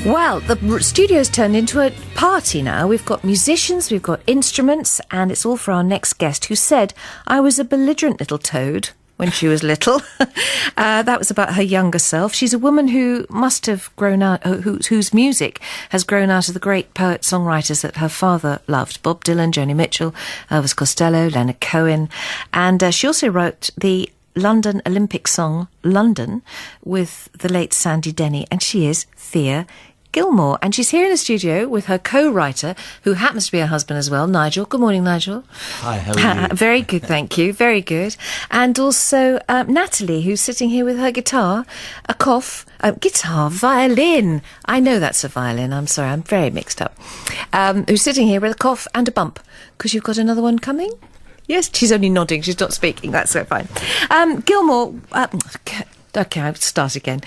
Well, the studio's turned into a party now. We've got musicians, we've got instruments, and it's all for our next guest, who said I was a belligerent little toad when she was little. That was about her younger self. She's a woman who must have grown out, whose music has grown out of the great poet-songwriters that her father loved: Bob Dylan, Joni Mitchell, Elvis Costello, Leonard Cohen. And she also wrote the London Olympic song London with the late Sandy Denny, and she is Thea Gilmore, and she's here in the studio with her co-writer, who happens to be her husband as well, Nigel. Good morning, Nigel. Hi, how are you? Very good, thank you. Very good. And also Natalie, who's sitting here with her guitar, violin. I know that's a violin. I'm sorry, I'm very mixed up. Who's sitting here with a cough and a bump, because you've got another one coming? Yes, she's only nodding. She's not speaking. That's so fine. Gilmore. Okay, I'll start again.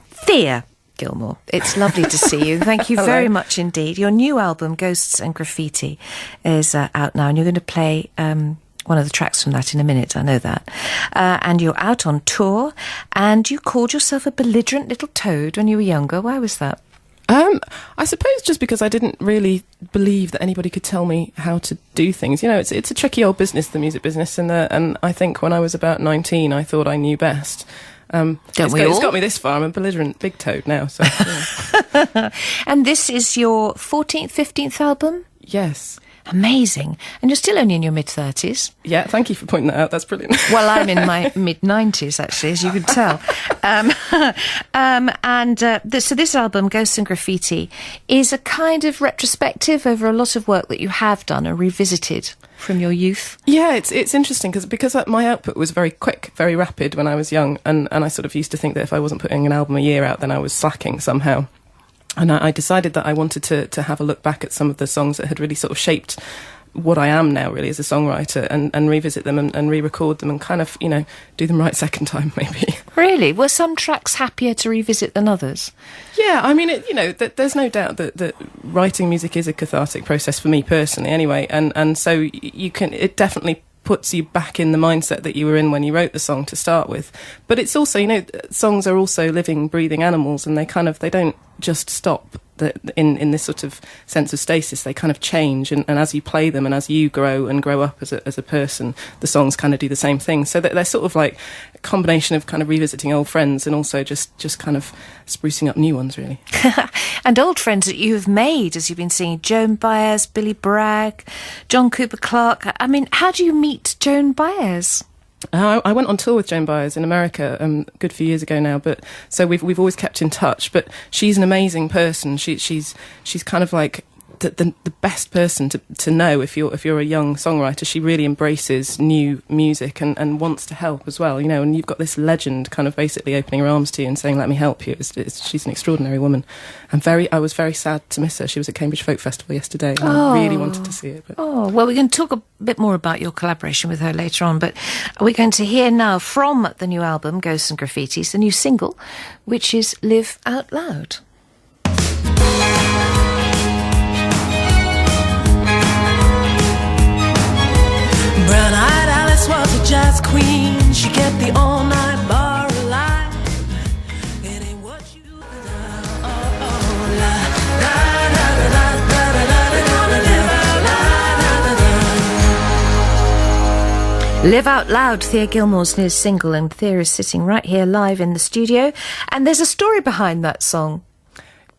Thea Gilmore, it's lovely to see you. Thank you very much indeed. Your new album, Ghosts and Graffiti, is out now, and you're going to play one of the tracks from that in a minute. I know that. And you're out on tour, and you called yourself a belligerent little toad when you were younger. Why was that? I suppose just because I didn't really believe that anybody could tell me how to do things. You know, it's a tricky old business, the music business, and I think when I was about 19, I thought I knew best. It's got me this far. I'm a belligerent big toad now. So, yeah. And this is your 14th, 15th album? Yes. Amazing. And you're still only in your mid-30s. Yeah, thank you for pointing that out. That's brilliant. Well, I'm in my mid-90s, actually, as you can tell. So this album, Ghosts and Graffiti, is a kind of retrospective over a lot of work that you have done and revisited from your youth. Yeah, it's interesting because my output was very quick, very rapid when I was young, and I sort of used to think that if I wasn't putting an album a year out, then I was slacking somehow. And I decided that I wanted to have a look back at some of the songs that had really sort of shaped what I am now, really, as a songwriter, and revisit them and re-record them and kind of, you know, do them right second time, maybe. Really? Were some tracks happier to revisit than others? Yeah, I mean, there's no doubt that writing music is a cathartic process for me personally, anyway, and so it definitely puts you back in the mindset that you were in when you wrote the song to start with. But it's also, you know, songs are also living, breathing animals, and they don't just stop in this sort of sense of stasis. They kind of change, and as you play them and as you grow and grow up as a person, the songs kind of do the same thing. So they're sort of like a combination of kind of revisiting old friends and also just kind of sprucing up new ones, really. And old friends that you have made, as you've been singing, Joan Baez, Billy Bragg, John Cooper Clarke. I mean, how do you meet Joan Baez? I went on tour with Joan Baez in America a good few years ago now, but so we've always kept in touch. But she's an amazing person. She's kind of like the best person to know if you're a young songwriter. She really embraces new music and wants to help as well, you know. And you've got this legend kind of basically opening her arms to you and saying, "Let me help you." She's an extraordinary woman. I was very sad to miss her. She was at Cambridge Folk Festival yesterday, and I really wanted to see it. But. Oh, well, we're going to talk a bit more about your collaboration with her later on, but we're going to hear now from the new album, Ghosts and Graffitis, the new single, which is Live Out Loud. Brown-eyed Alice was a jazz queen. She kept the all-night bar alive. It ain't what you do. Live Out Loud, Thea Gilmore's new single, and Thea is sitting right here live in the studio. And there's a story behind that song.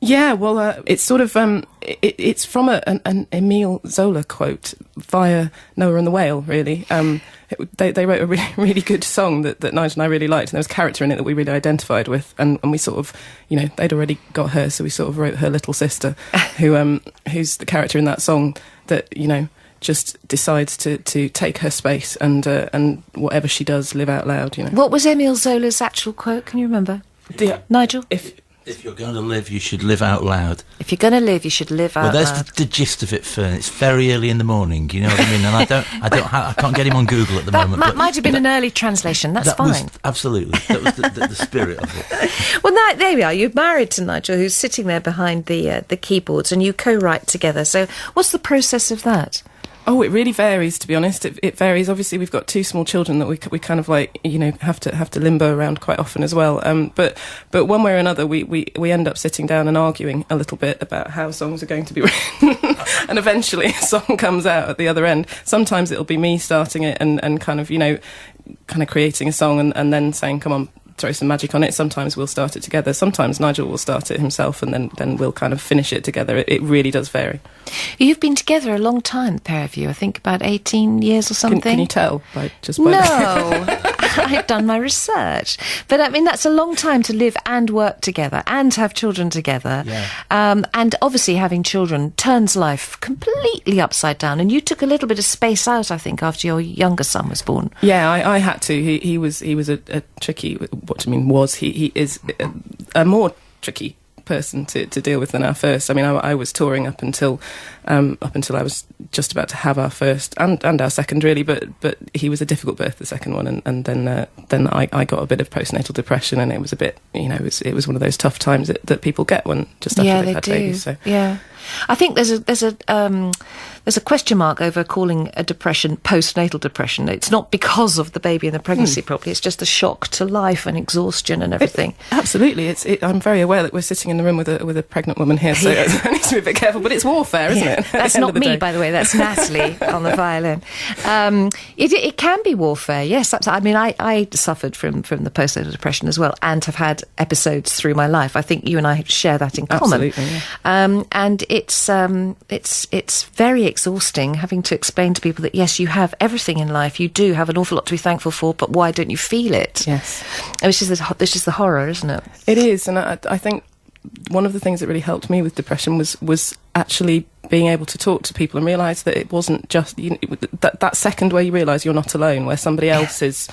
Yeah, well, it's sort of it's from an Emile Zola quote via Noah and the Whale. Really, they wrote a really good song that Nigel and I really liked, and there was a character in it that we really identified with, and we sort of, you know, they'd already got her, so we sort of wrote her little sister, who's the character in that song that, you know, just decides to take her space and whatever she does, live out loud. You know. What was Emile Zola's actual quote? Can you remember, Nigel? If you're going to live, you should live out loud. If you're going to live, you should live out loud. Well, there's the gist of it, Fern. It's very early in the morning, you know what I mean? And I can't get him on Google at the moment. That might have been an early translation. That's fine. Absolutely. That was the spirit of it. Well, there we are. You're married to Nigel, who's sitting there behind the keyboards, and you co-write together. So what's the process of that? Oh, it really varies, to be honest. It varies. Obviously, we've got two small children that we kind of like, have to limbo around quite often as well. But one way or another, we end up sitting down and arguing a little bit about how songs are going to be written. And eventually a song comes out at the other end. Sometimes it'll be me starting it and kind of, kind of creating a song and then saying, come on, throw some magic on it. Sometimes we'll start it together. Sometimes Nigel will start it himself and then we'll kind of finish it together. It really does vary. You've been together a long time, the pair of you. I think about 18 years or something. Can you tell by No. I've done my research. But I mean, that's a long time to live and work together and have children together. Yeah. And obviously having children turns life completely upside down. And you took a little bit of space out, I think, after your younger son was born. Yeah, I had to. He was a tricky, he is a more tricky person to deal with than our first. I mean, I was touring up until I was just about to have our first and our second, really. But he was a difficult birth, the second one, and then I got a bit of postnatal depression, and it was a bit, it was one of those tough times that people get when just after they've had babies. So. Yeah. I think there's a question mark over calling a depression postnatal depression. It's not because of the baby and the pregnancy, probably. It's just a shock to life and exhaustion and everything. Absolutely. I'm very aware that we're sitting in the room with a pregnant woman here, so I need to be a bit careful. But it's warfare, isn't it? That's not me, by the way. That's Natalie on the violin. It can be warfare, yes. I mean, I suffered from the postnatal depression as well, and have had episodes through my life. I think you and I share that in common. Absolutely, yeah. And it's very exhausting having to explain to people that yes, you have everything in life. You do have an awful lot to be thankful for, but why don't you feel it? Yes, it's just the horror, isn't it? It is, and I think one of the things that really helped me with depression was actually being able to talk to people and realise that it wasn't just that second where you realise you're not alone, where somebody else is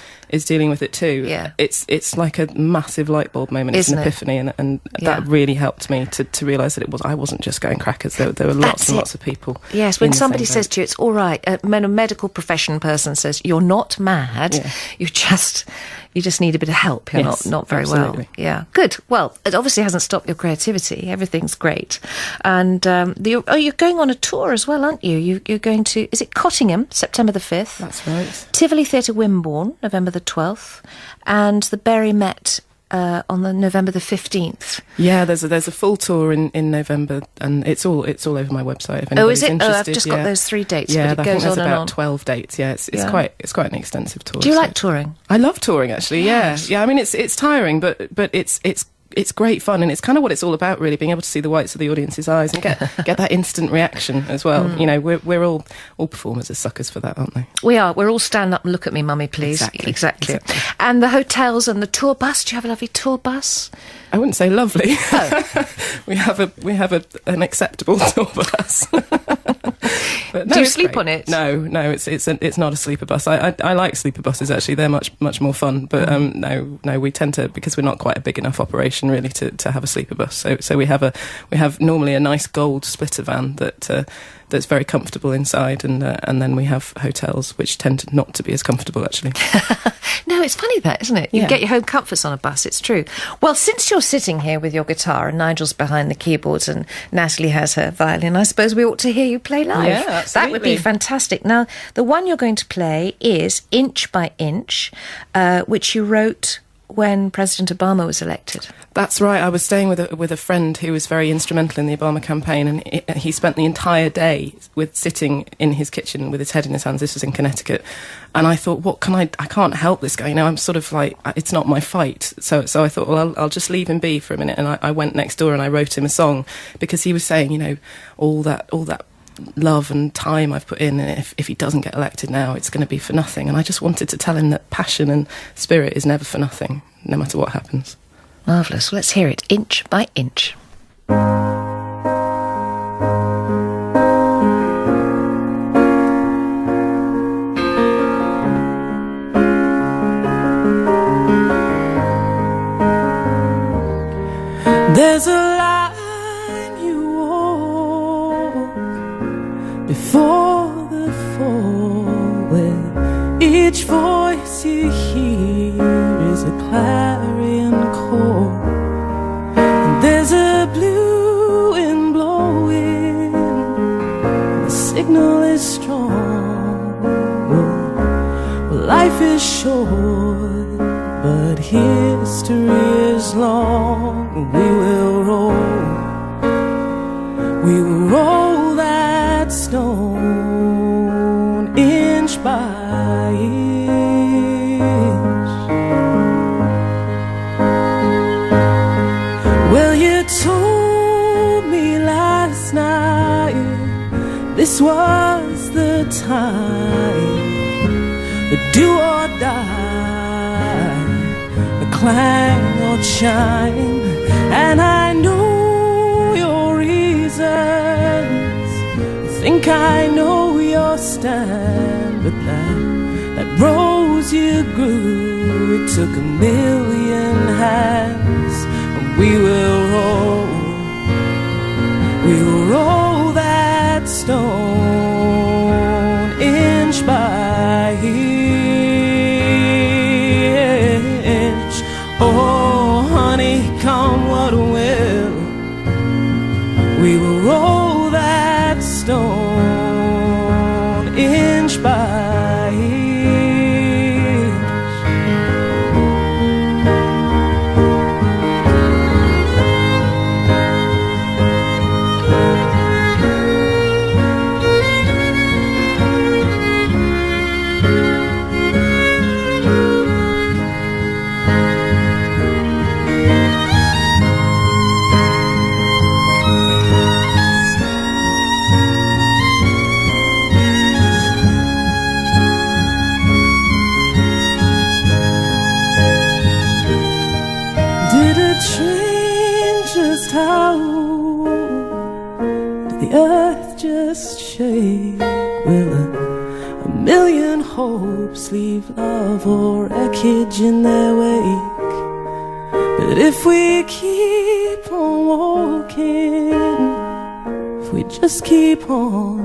dealing with it too. Yeah. It's like a massive light bulb moment. It's an epiphany, and that really helped me to realise that I wasn't just going crackers. There were lots and lots of people. Yes, when somebody says to you, it's all right, a medical profession person says, you're not mad, you just need a bit of help. You're not very absolutely. well. Yeah, good. Well, it obviously hasn't stopped your creativity. Everything's great. And you're going on a tour as well, aren't you? You're going to, is it Cottingham, September the 5th? That's right. Tivoli Theatre Wimborne, November the 12th. And the Bury Met on the November the 15th. Yeah, there's a full tour in November, and it's all over my website. If anybody's interested. I've just got those 3 dates. Yeah, but it goes on and about on. 12 dates. Yeah, it's quite an extensive tour. Do you like touring? I love touring, actually. Yes. Yeah. I mean, it's tiring, but it's great fun, and it's kind of what it's all about, really, being able to see the whites of the audience's eyes and get that instant reaction as well. We're all performers are suckers for that, aren't they? We are. We're all stand up and look at me, mummy, please. Exactly. And the hotels and the tour bus. Do you have a lovely tour bus? I wouldn't say lovely. Oh. we have an acceptable tour bus. But do you sleep on it? No, it's not a sleeper bus. I like sleeper buses, actually. They're much more fun. But no, we tend to, because we're not quite a big enough operation really to have a sleeper bus. So we have normally a nice gold splitter van that's very comfortable inside, and then we have hotels which tend not to be as comfortable, actually. No, it's funny that, isn't it? You get your home comforts on a bus, it's true. Well, since you're sitting here with your guitar and Nigel's behind the keyboards and Natalie has her violin, I suppose we ought to hear you play live. Yeah, absolutely. That would be fantastic. Now, the one you're going to play is Inch by Inch, which you wrote when President Obama was elected. That's right. I was staying with a friend who was very instrumental in the Obama campaign, and he spent the entire day sitting in his kitchen with his head in his hands. This was in Connecticut, and I thought, I can't help this guy. I'm sort of like, it's not my fight. So I thought, well, I'll just leave him be for a minute, and I went next door and I wrote him a song, because he was saying, all that love and time I've put in, and if he doesn't get elected now, it's going to be for nothing. And I just wanted to tell him that passion and spirit is never for nothing, no matter what happens. Marvellous. Well, let's hear it, Inch by Inch. There's a line you walk before the fall, where each voice you hear is a clarion call. And there's a blue wind blowing, the signal is strong. is short, but history is long. We will roll that stone inch by inch. Well, you told me last night this was the time, the do or die, the clang or chime, and I know your reasons. I think I know your stand, but that rose you grew, it took a million hands, and we will roll that stone inch by inch. Oh, honey, come what will, we will roll that stone inch by inch. Did a train just howl? Did the earth just shake? Will a million hopes leave love or wreckage in their wake? But if we keep on walking, if we just keep on,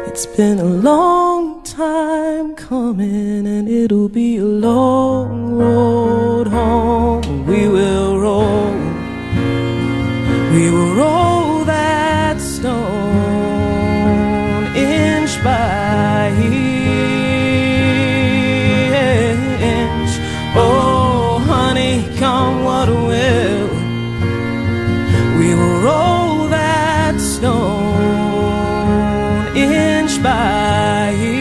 it's been a long time coming, and it'll be a long road home. We will roll that stone inch by inch. Oh, honey, come what will, we will roll that stone inch by inch.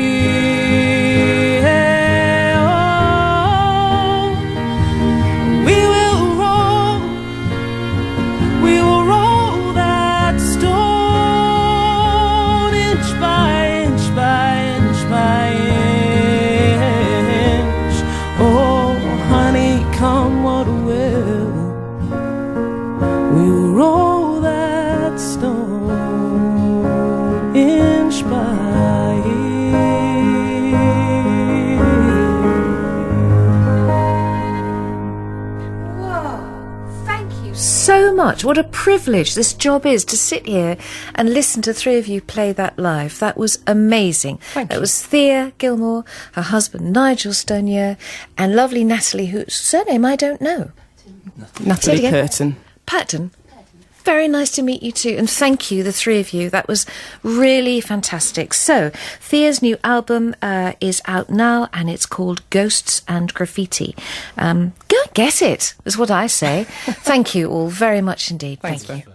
We will roll that stone inch by inch by inch by inch. Oh, honey, come what will, we will roll that stone inch by inch. Whoa, thank you so much. What a privilege this job is, to sit here and listen to three of you play that live. That was amazing. Thank That you. was Thea Gilmore, her husband Nigel Stonier, and lovely Natalie, whose surname I don't know. Natalie again. Curtin. Patton. Very nice to meet you too, and thank you, the three of you. That was really fantastic. So, Thea's new album is out now, and it's called Ghosts and Graffiti. Go and get it, is what I say. Thank you all very much indeed. Thanks, Thank you. Fern.